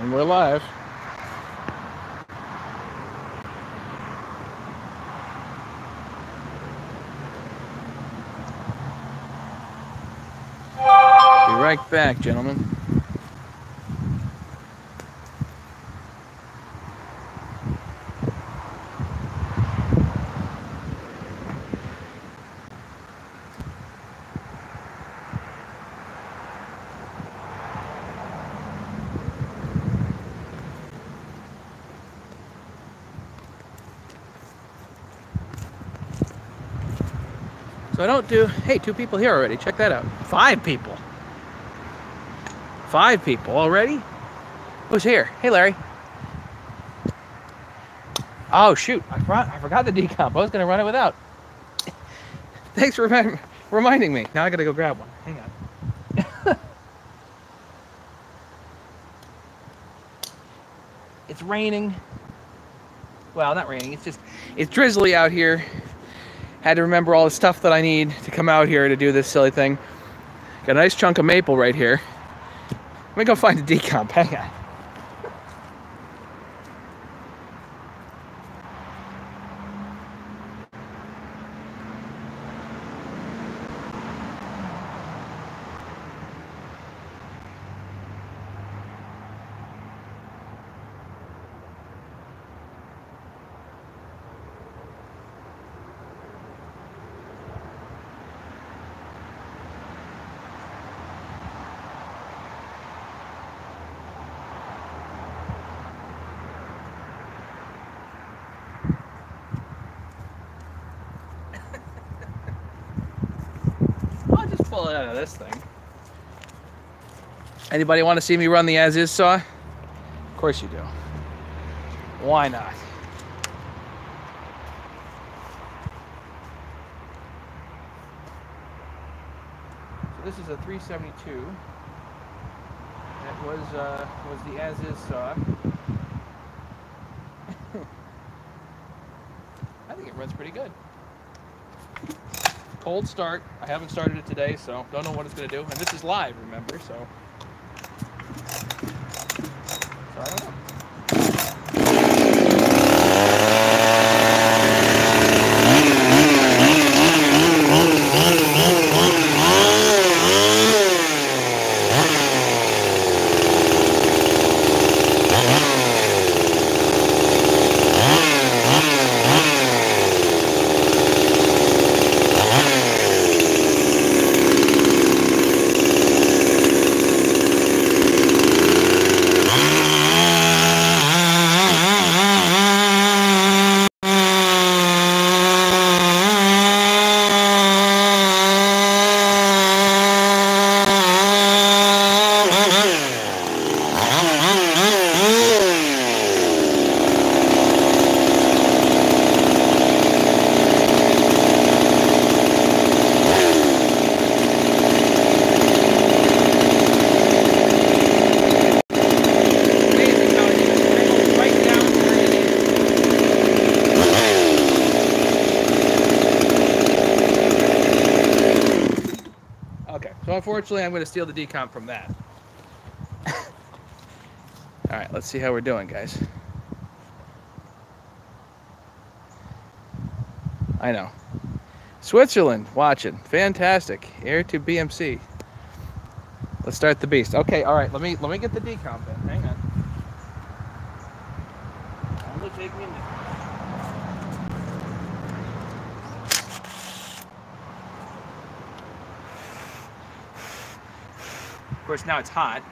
And we're live. Be right back, gentlemen. So I don't do... Hey, 2 people here already. Check that out. 5 people. 5 people already? Who's here? Hey, Larry. Oh, shoot. I forgot the decomp. I was going to run it without. Thanks for reminding me. Now I got to go grab one. Hang on. It's raining. Well, not raining. It's drizzly out here. Had to remember all the stuff that I need to come out here to do this silly thing. Got a nice chunk of maple right here. Let me go find a decomp. Hang on. I'll just pull it out of this thing. Anybody want to see me run the as-is saw? Of course you do. Why not? So this is a 372. That was the as-is saw. I think it runs pretty good. Cold start. I haven't started it today, so don't know what it's going to do. And this is live, remember, so I don't know. So unfortunately, I'm going to steal the decomp from that. All right, let's see how we're doing, guys. I know. Switzerland, watching. Fantastic. Air to BMC. Let's start the beast. Okay, all right. Let me get the decomp in. Hang on. Only take me a minute. Of course, now it's hot.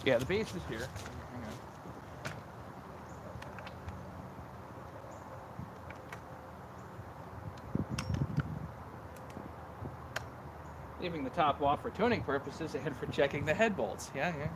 Yeah, the base is here. Hang on. leaving the top off for tuning purposes and for checking the head bolts. Yeah, yeah.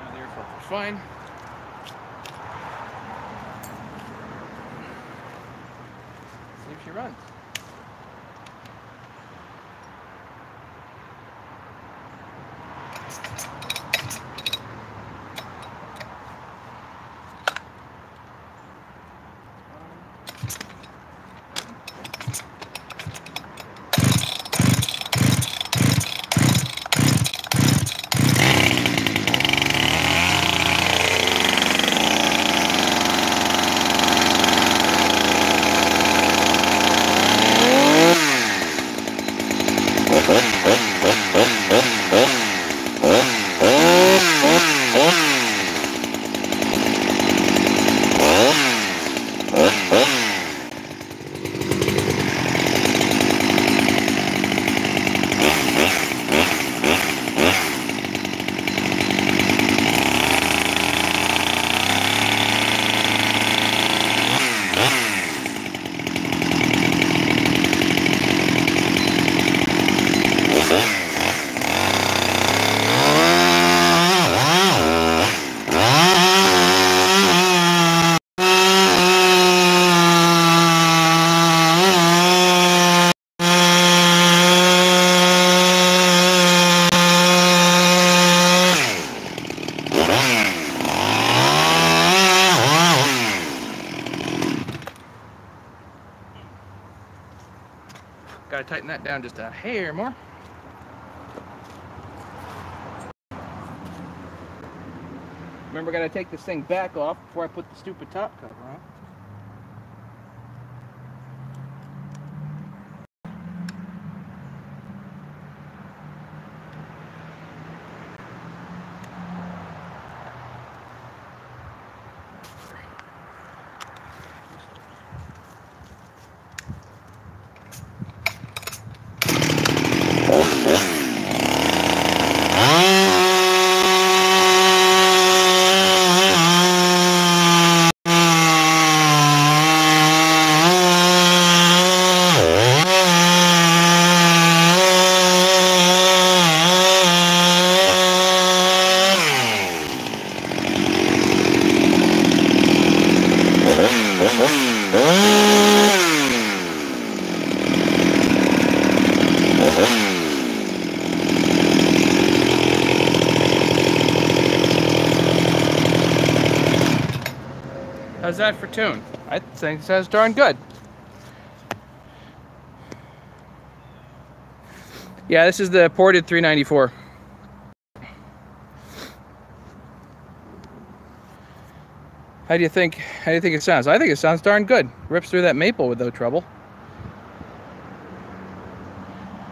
Now the air filter's fine. See if she runs. Gotta tighten that down just a hair more. Remember, gotta take this thing back off before I put the stupid top cover on. How's that for tune? I think it sounds darn good. Yeah, this is the ported 394. How do you think it sounds? I think it sounds darn good. Rips through that maple without trouble.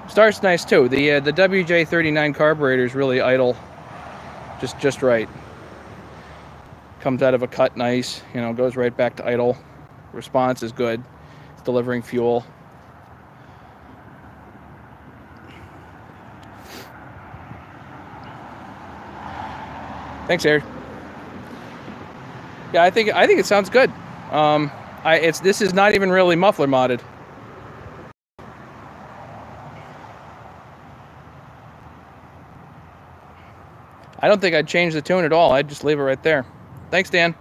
Start's nice too. The WJ39 carburetor is really idle, just right. Comes out of a cut nice, you know, goes right back to idle. Response is good. It's delivering fuel. Thanks, Eric. Yeah, I think it sounds good. This is not even really muffler modded. I don't think I'd change the tune at all. I'd just leave it right there. Thanks, Dan.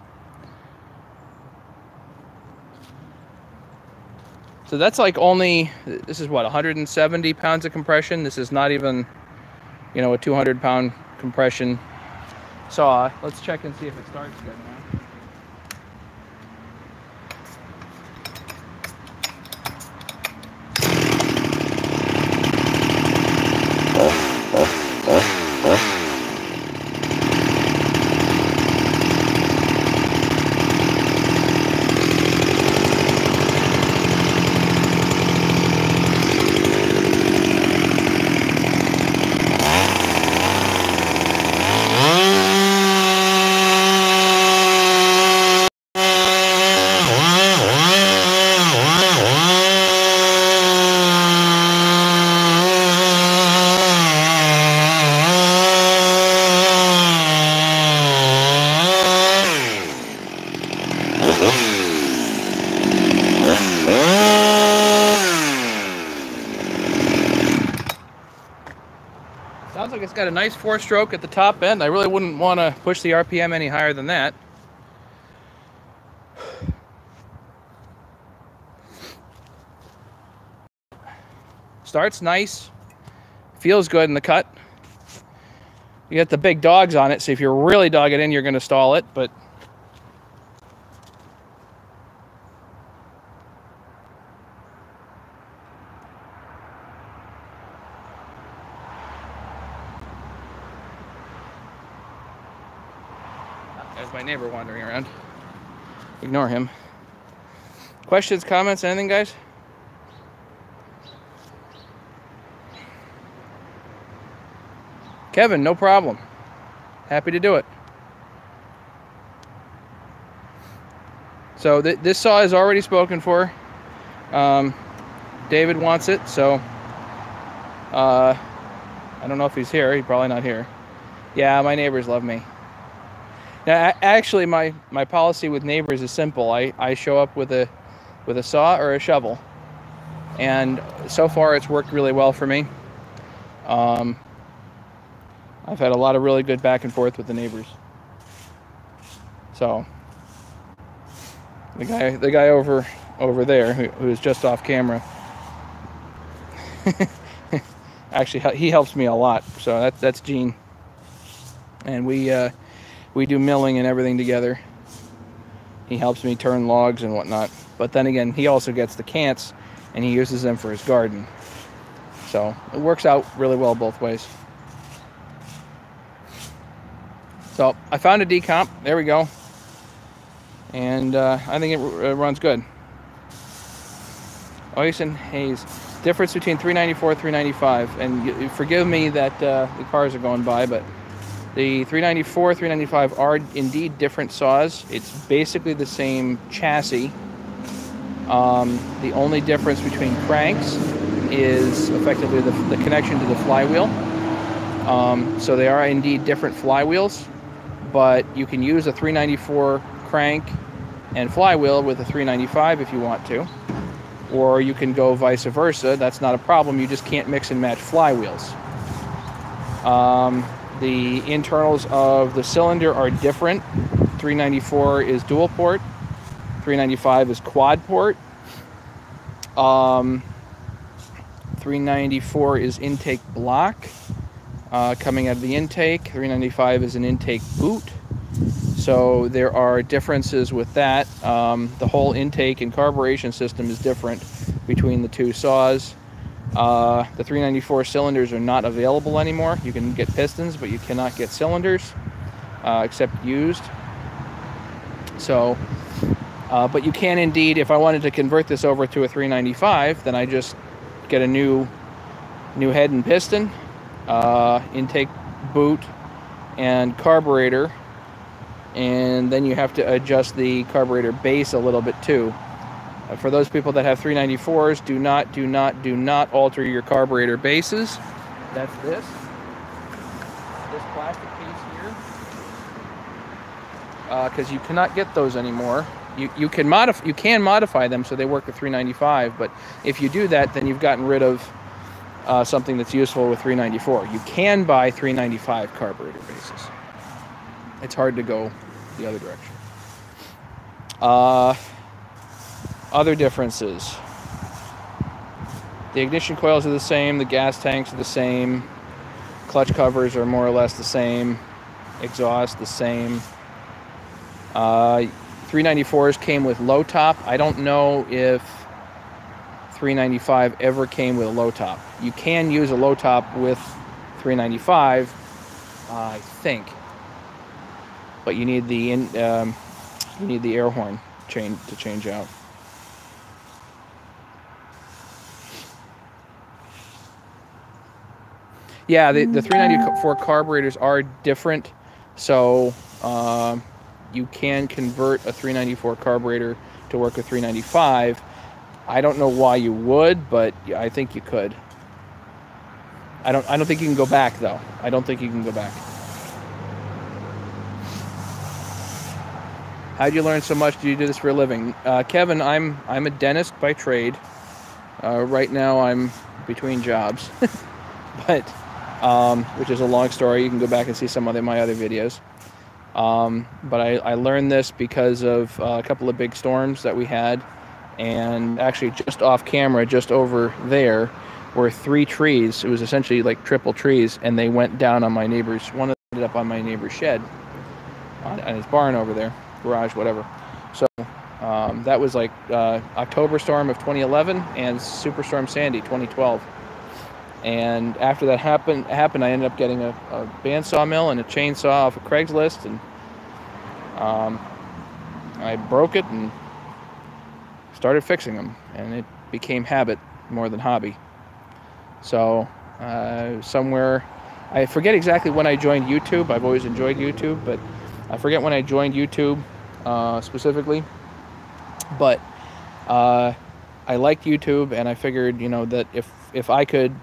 So that's like only, this is what, 170 pounds of compression. This is not even, you know, a 200-pound compression saw. Let's check and see if it starts good now. It's got a nice 4-stroke at the top end. I really wouldn't want to push the RPM any higher than that. Starts nice. Feels good in the cut. You get the big dogs on it, so if you really dog it in, you're going to stall it, but there's my neighbor wandering around. Ignore him. Questions, comments, anything, guys? Kevin, no problem. Happy to do it. So this saw is already spoken for. David wants it, so I don't know if he's here. He's probably not here. Yeah, my neighbors love me. Now, actually, my policy with neighbors is simple. I show up with a saw or a shovel, and so far it's worked really well for me. I've had a lot of really good back and forth with the neighbors. So the guy over there who's just off camera, actually he helps me a lot. So that's Gene, and we do milling and everything together. He helps me turn logs and whatnot. But then again, he also gets the cants and he uses them for his garden. So it works out really well both ways. So I found a decomp. There we go. And I think it runs good. Oysen Hayes. Difference between 394 and 395. And forgive me that the cars are going by, but the 394, 395 are indeed different saws. It's basically the same chassis. The only difference between cranks is effectively the connection to the flywheel. So they are indeed different flywheels, but you can use a 394 crank and flywheel with a 395 if you want to, or you can go vice versa. That's not a problem. You just can't mix and match flywheels. The internals of the cylinder are different. 394 is dual port. 395 is quad port. 394 is intake block coming out of the intake. 395 is an intake boot. So there are differences with that. The whole intake and carburation system is different between the two saws. The 394 cylinders are not available anymore. You can get pistons, but you cannot get cylinders except used. So, but you can indeed, if I wanted to convert this over to a 395, then I just get a new head and piston, intake boot, and carburetor. And then you have to adjust the carburetor base a little bit too. For those people that have 394s, do not alter your carburetor bases. That's this plastic piece here, because you cannot get those anymore. You can modify them so they work with 395, but if you do that, then you've gotten rid of something that's useful with 394. You can buy 395 carburetor bases. It's hard to go the other direction. Other differences. The ignition coils are the same, the gas tanks are the same, clutch covers are more or less the same, exhaust the same. 394s came with low top. I don't know if 395 ever came with a low top. You can use a low top with 395, I think, but you need the air horn chain to change out. Yeah, the 394 carburetors are different, so you can convert a 394 carburetor to work with 395. I don't know why you would, but I think you could. I don't think you can go back though. I don't think you can go back. How'd you learn so much? Do you do this for a living? Kevin, I'm a dentist by trade. Right now I'm between jobs, but which is a long story. You can go back and see some of my other videos. But I learned this because of a couple of big storms that we had, and actually just off camera, just over there, were 3 trees. It was essentially like triple trees, and they went down on my neighbor's. One ended up on my neighbor's shed, on his barn over there, garage, whatever. So that was like October storm of 2011 and Superstorm Sandy 2012. And after that happened, I ended up getting a bandsaw mill and a chainsaw off of Craigslist, and I broke it and started fixing them, and it became habit more than hobby. So somewhere, I forget exactly when I joined YouTube. I've always enjoyed YouTube, but I forget when I joined YouTube specifically. But I liked YouTube, and I figured, you know, that if I could,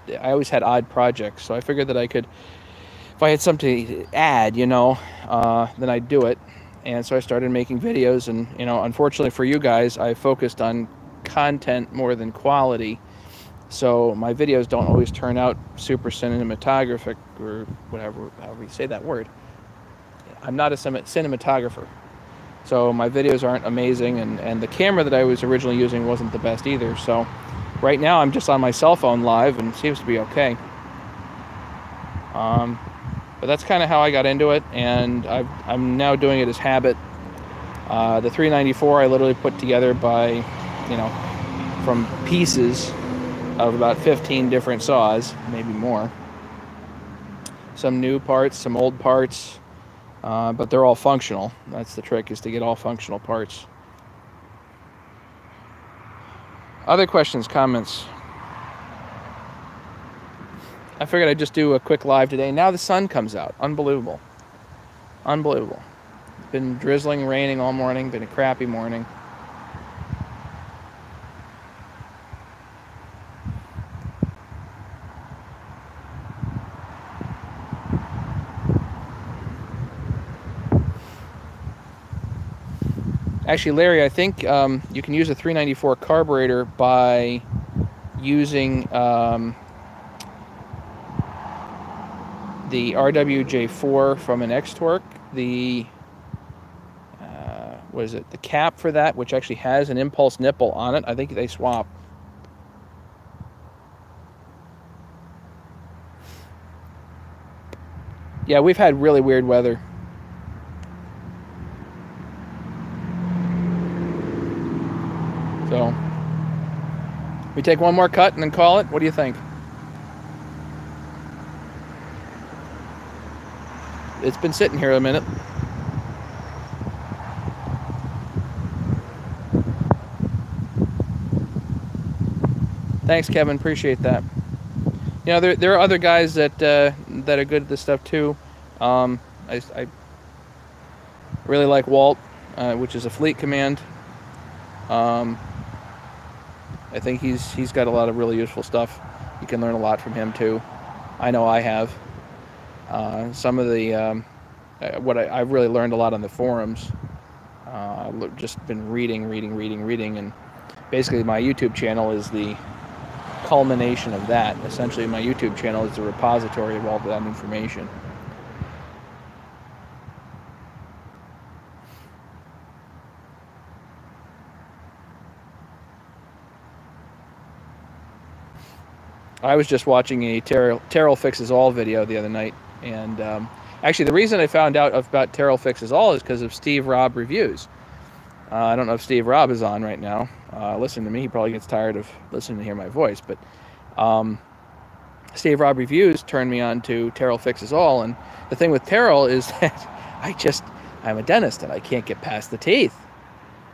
I always had odd projects, so I figured that I could, if I had something to add, you know, then I'd do it. And so I started making videos, and, you know, unfortunately for you guys, I focused on content more than quality. So my videos don't always turn out super cinematographic, or whatever, however you say that word. I'm not a cinematographer. So my videos aren't amazing, and the camera that I was originally using wasn't the best either. So right now I'm just on my cell phone live, and it seems to be okay. But that's kind of how I got into it, and I'm now doing it as habit. The 394 I literally put together by, you know, from pieces of about 15 different saws, maybe more. Some new parts, some old parts, but they're all functional. That's the trick, is to get all functional parts. Other questions, comments? I figured I'd just do a quick live today. Now the sun comes out. Unbelievable. Unbelievable. It's been drizzling, raining all morning. Been a crappy morning. Actually, Larry, I think you can use a 394 carburetor by using the RWJ4 from an X-Torque. The what is it? The cap for that, which actually has an impulse nipple on it. I think they swap. Yeah, we've had really weird weather. So we take one more cut and then call it. What do you think? It's been sitting here a minute. Thanks, Kevin. Appreciate that. You know, there are other guys that are good at this stuff too. I really like Walt, which is a fleet command. I think he's got a lot of really useful stuff. You can learn a lot from him too. I know I have. Some of the I've really learned a lot on the forums. I've just been reading, and basically my YouTube channel is the culmination of that. Essentially, my YouTube channel is the repository of all that information. I was just watching a Terrell Fixes All video the other night, and actually the reason I found out about Terrell Fixes All is because of Steve Robb Reviews. I don't know if Steve Robb is on right now. Listen to me, he probably gets tired of listening to hear my voice, but Steve Robb Reviews turned me on to Terrell Fixes All, and the thing with Terrell is that I'm a dentist and I can't get past the teeth.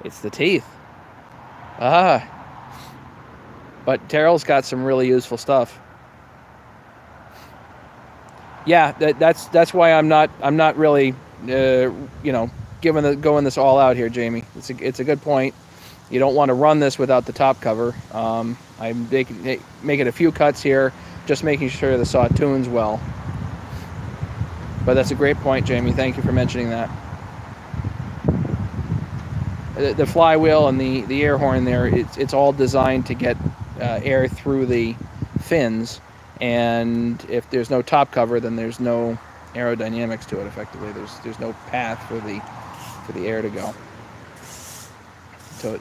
It's the teeth. But Terrell's got some really useful stuff. Yeah, that's why I'm not really you know, going this all out here, Jamie. It's a good point. You don't want to run this without the top cover. I'm making a few cuts here, just making sure the saw tunes well. But that's a great point, Jamie. Thank you for mentioning that. The flywheel and the air horn there, it's all designed to get air through the fins, and if there's no top cover, then there's no aerodynamics to it. Effectively, there's no path for the air to go,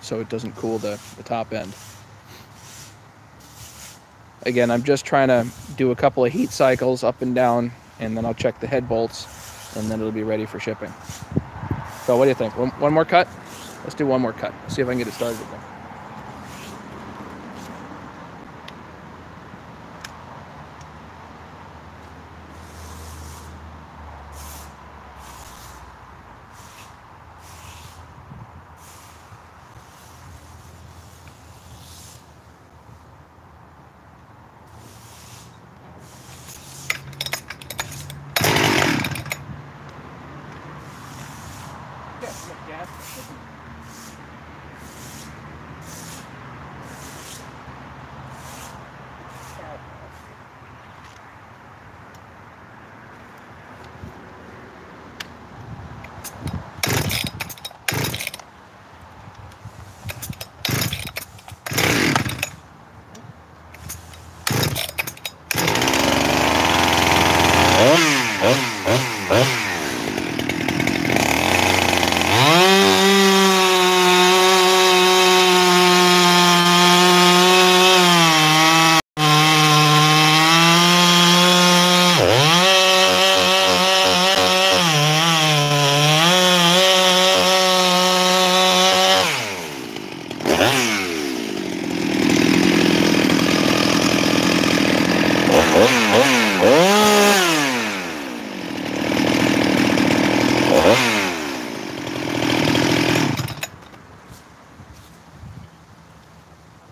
so it doesn't cool the top end. Again, I'm just trying to do a couple of heat cycles up and down, and then I'll check the head bolts, and then it'll be ready for shipping. So what do you think? One more cut? Let's do one more cut. See if I can get it started again.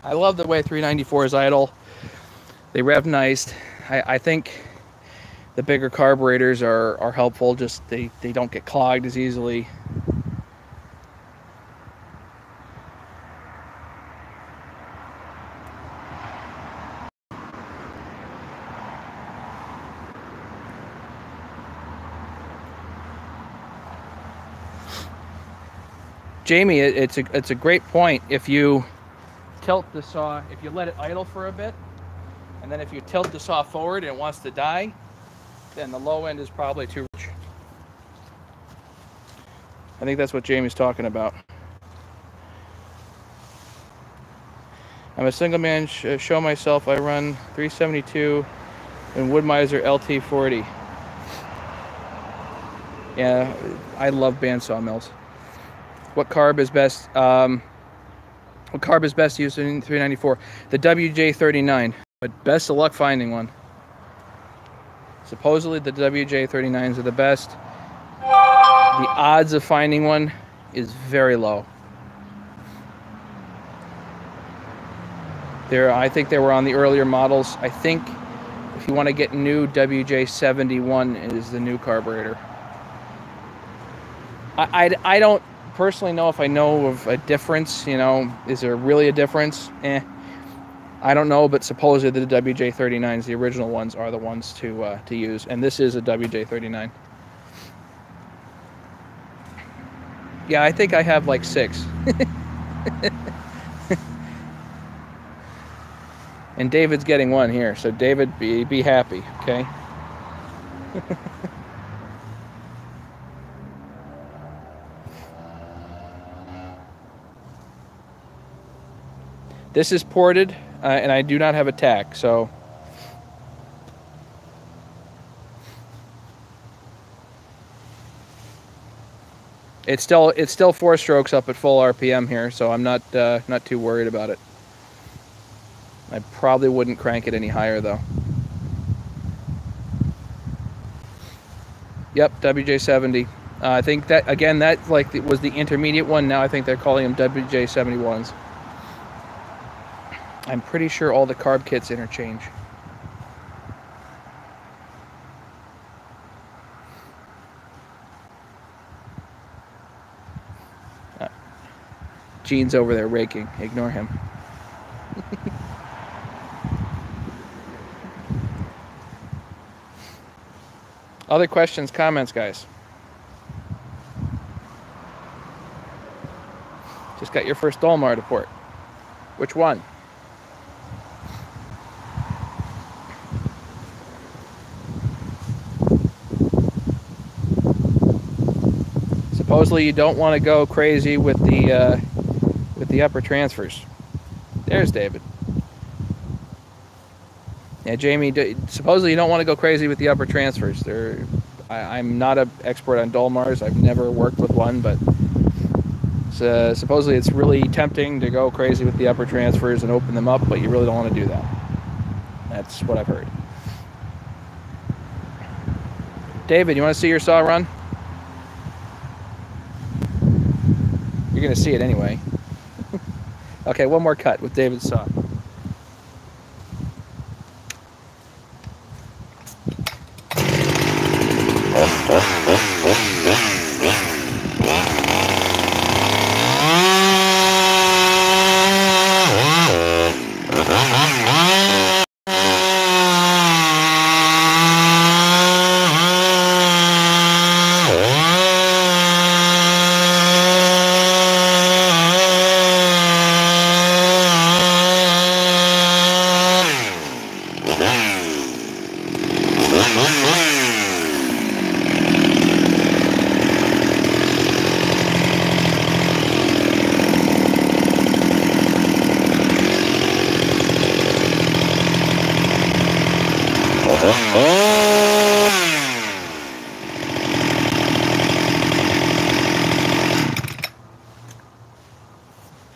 I love the way 394s idle. They rev nice. I think the bigger carburetors are helpful. Just they don't get clogged as easily. Jamie, it's a great point. If you tilt the saw, if you let it idle for a bit, and then if you tilt the saw forward and it wants to die, then the low end is probably too rich. I think that's what Jamie's talking about. I'm a single man, show myself. I run 372 and Woodmiser LT40. Yeah, I love bandsaw mills. What carb is best? What carb is best used in 394? The WJ39. But best of luck finding one. Supposedly the WJ39s are the best. The odds of finding one is very low. I think they were on the earlier models. I think if you want to get new, WJ71 is the new carburetor. I don't personally know if I know of a difference. You know, is there really a difference? I don't know, but supposedly the WJ39s, the original ones, are the ones to use, and this is a WJ39. Yeah, I think I have like 6. And David's getting one here, so David, be happy, okay? This is ported, and I do not have a tack, so it's still 4 strokes up at full RPM here, so I'm not too worried about it. I probably wouldn't crank it any higher though. Yep, WJ70. I think that again, that like was the intermediate one. Now I think they're calling them WJ71s. I'm pretty sure all the carb kits interchange. Gene's over there raking. Ignore him. Other questions, comments, guys? Just got your first Dolmar report. Which one? supposedly you don't want to go crazy with the upper transfers. There's David. Yeah, Jamie, supposedly you don't want to go crazy with the upper transfers. I'm not an expert on Dolmars. I've never worked with one, but supposedly it's really tempting to go crazy with the upper transfers and open them up, but you really don't want to do that. That's what I've heard. David, you want to see your saw run? You're going to see it anyway. Okay, one more cut with David's saw.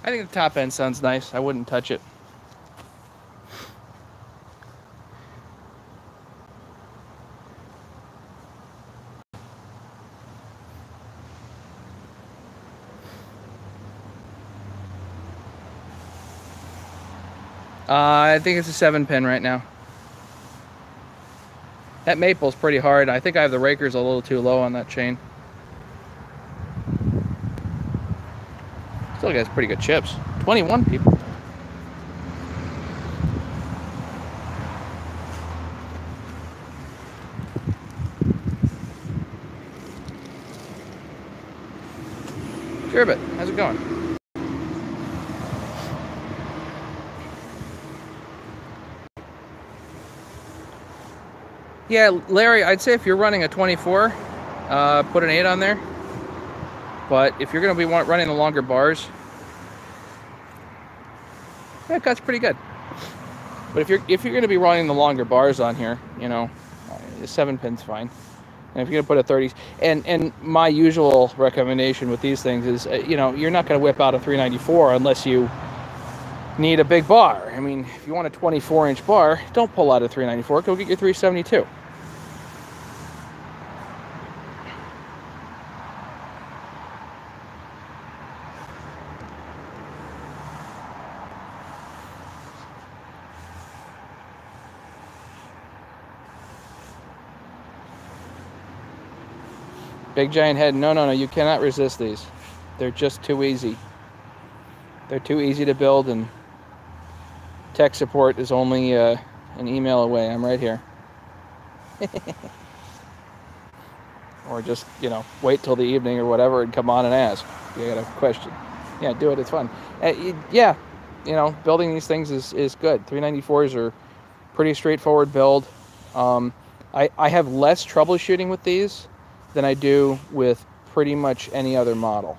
I think the top end sounds nice. I wouldn't touch it. I think it's a 7-pin right now. That maple's pretty hard. I think I have the rakers a little too low on that chain. Still gets pretty good chips. 21 people. Sherbet, how's it going? Yeah, Larry, I'd say if you're running a 24, put an 8 on there. But if you're going to be running the longer bars, that cut's pretty good. But if you're going to be running the longer bars on here, you know, the 7-pin's fine. And if you're going to put a 30s, and my usual recommendation with these things is, you know, you're not going to whip out a 394 unless you need a big bar. I mean, if you want a 24-inch bar, don't pull out a 394. Go get your 372. Big giant head. No, you cannot resist these. They're just too easy. They're too easy to build, and tech support is only an email away. I'm right here. Or just, you know, wait till the evening or whatever and come on and ask. You got a question. Yeah, do it. It's fun. Yeah, you know, building these things is good. 394s are pretty straightforward build. I have less troubleshooting with these than I do with pretty much any other model.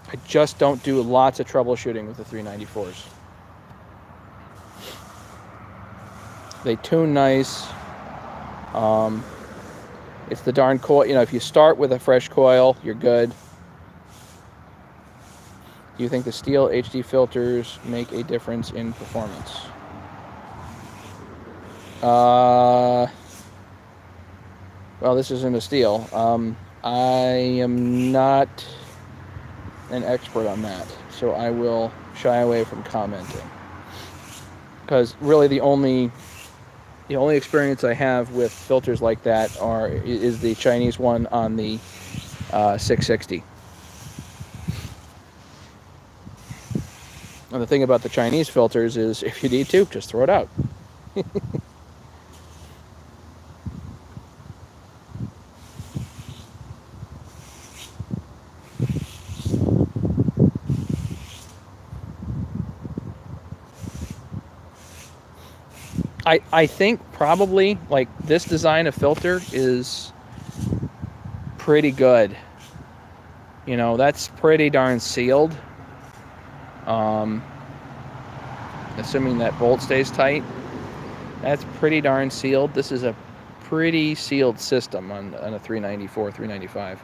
I just don't do lots of troubleshooting with the 394s. They tune nice. It's the darn coil. You know, if you start with a fresh coil, you're good. Do you think the steel HD filters make a difference in performance? Well, this isn't a steel. I am not an expert on that, so I will shy away from commenting. Because really, the only experience I have with filters like that is the Chinese one on the 660. And the thing about the Chinese filters is, if you need to, just throw it out. I think probably, like, this design of filter is pretty good. You know, that's pretty darn sealed. Assuming that bolt stays tight. That's pretty darn sealed. This is a pretty sealed system on a 394, 395.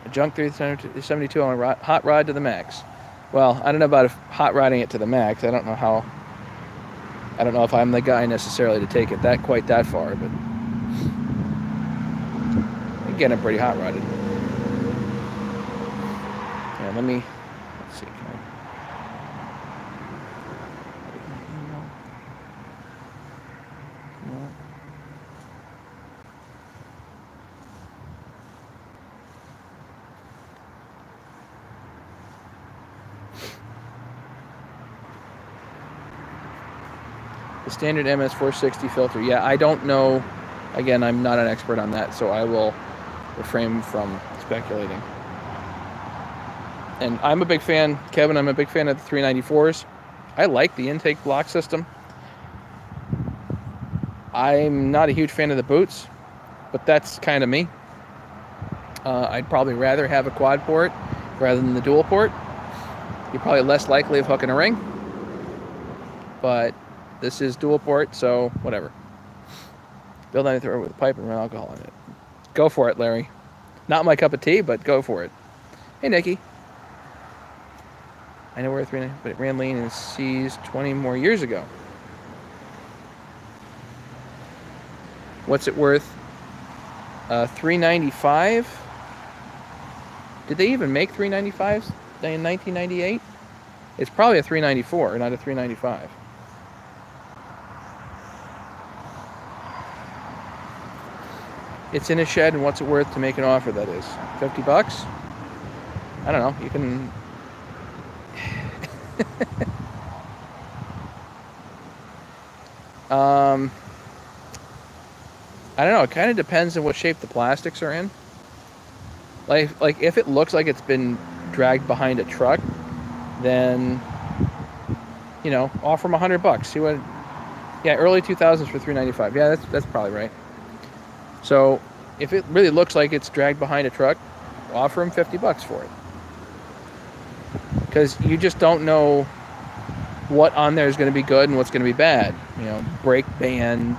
A junk 372 on a hot rod to the max. Well, I don't know about hot rodding it to the max. I don't know if I'm the guy necessarily to take it quite that far, but again, I'm pretty hot rodded. Yeah, let's see. The standard MS460 filter. Yeah, I don't know. Again, I'm not an expert on that, so I will refrain from speculating. And I'm a big fan, Kevin, I'm a big fan of the 394s. I like the intake block system. I'm not a huge fan of the boots, but that's kind of me. I'd probably rather have a quad port rather than the dual port. You're probably less likely of hooking a ring, but this is dual port, so whatever. Build anything with a pipe and run alcohol in it. Go for it, Larry. Not my cup of tea, but go for it. Hey, Nikki. I know where 390, but it ran lean and seized 20 more years ago. What's it worth? 395. Did they even make 395s in 1998? It's probably a 394, not a 395. It's in a shed, and what's it worth to make an offer, that is? 50 bucks? I don't know. You can... I don't know. It kind of depends on what shape the plastics are in. Like if it looks like it's been dragged behind a truck, then, you know, offer them $100. See what? Yeah, early 2000s for $395. Yeah, that's probably right. So if it really looks like it's dragged behind a truck, offer them $50 for it. Because you just don't know what on there is going to be good and what's going to be bad. You know, brake band,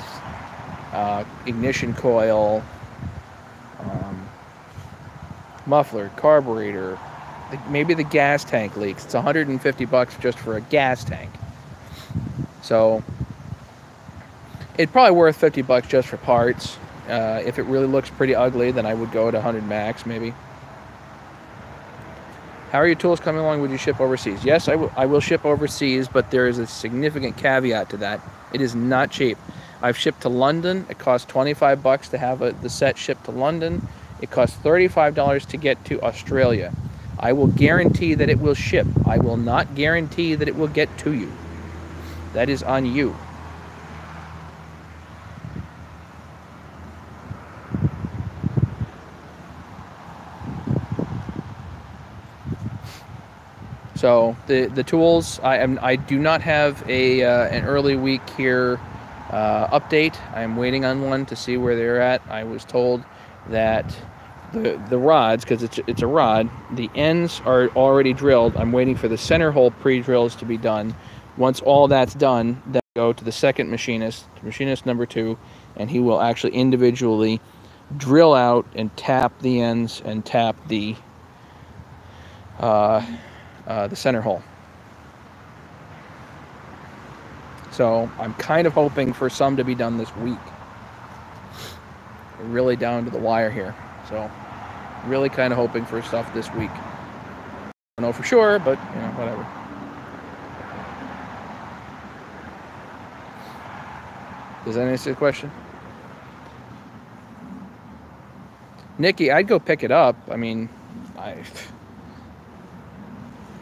ignition coil, muffler, carburetor, maybe the gas tank leaks. It's $150 just for a gas tank. So it'd probably worth $50 just for parts. If it really looks pretty ugly, then I would go at 100 max, maybe. How are your tools coming along? Would you ship overseas? Yes, I will ship overseas, but there is a significant caveat to that. It is not cheap. I've shipped to London. It costs $25 to have the set shipped to London. It costs $35 to get to Australia. I will guarantee that it will ship. I will not guarantee that it will get to you. That is on you. So the tools, I do not have an early week here update. I'm waiting on one to see where they're at. I was told that the rods, because it's a rod, the ends are already drilled. I'm waiting for the center hole pre-drills to be done. Once all that's done, then I go to the second machinist, machinist number 2, and he will actually individually drill out and tap the ends and tap the center hole. So I'm kind of hoping for some to be done this week. We're really down to the wire here. So really kind of hoping for stuff this week. I don't know for sure, but you know, whatever. Does that answer the question? Nikki, I'd go pick it up. I mean,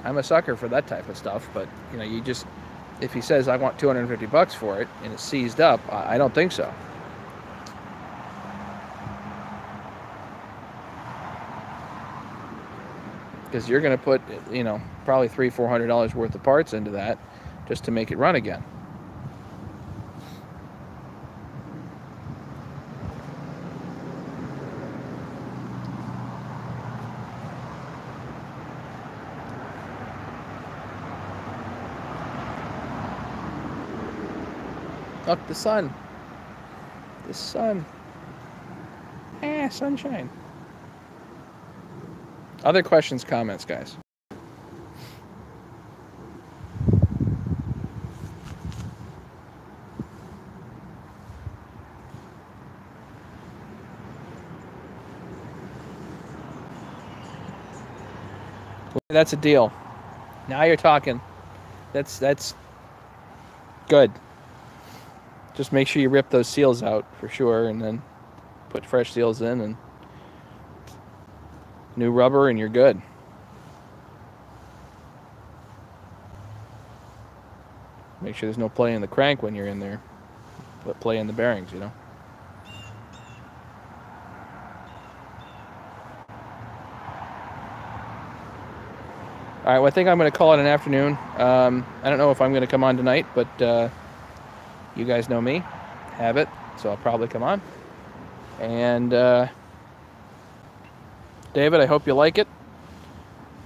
I'm a sucker for that type of stuff, but you know, you just, if he says I want $250 for it and it's seized up, I don't think so. Because you're going to put, you know, probably $300-400 worth of parts into that just to make it run again. Look, the sun. The sun. Sunshine. Other questions, comments, guys? That's a deal. Now you're talking. That's good. Just make sure you rip those seals out for sure, and then put fresh seals in and new rubber, and you're good. Make sure there's no play in the crank when you're in there, but play in the bearings, you know. All right, well, I think I'm going to call it an afternoon. I don't know if I'm going to come on tonight, but you guys know me, have it, so I'll probably come on. And David, I hope you like it.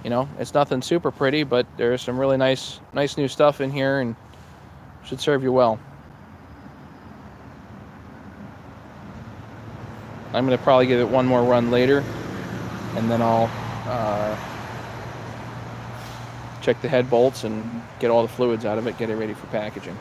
You know, it's nothing super pretty, but there's some really nice new stuff in here, and should serve you well. I'm going to probably give it one more run later, and then I'll check the head bolts and get all the fluids out of it, get it ready for packaging.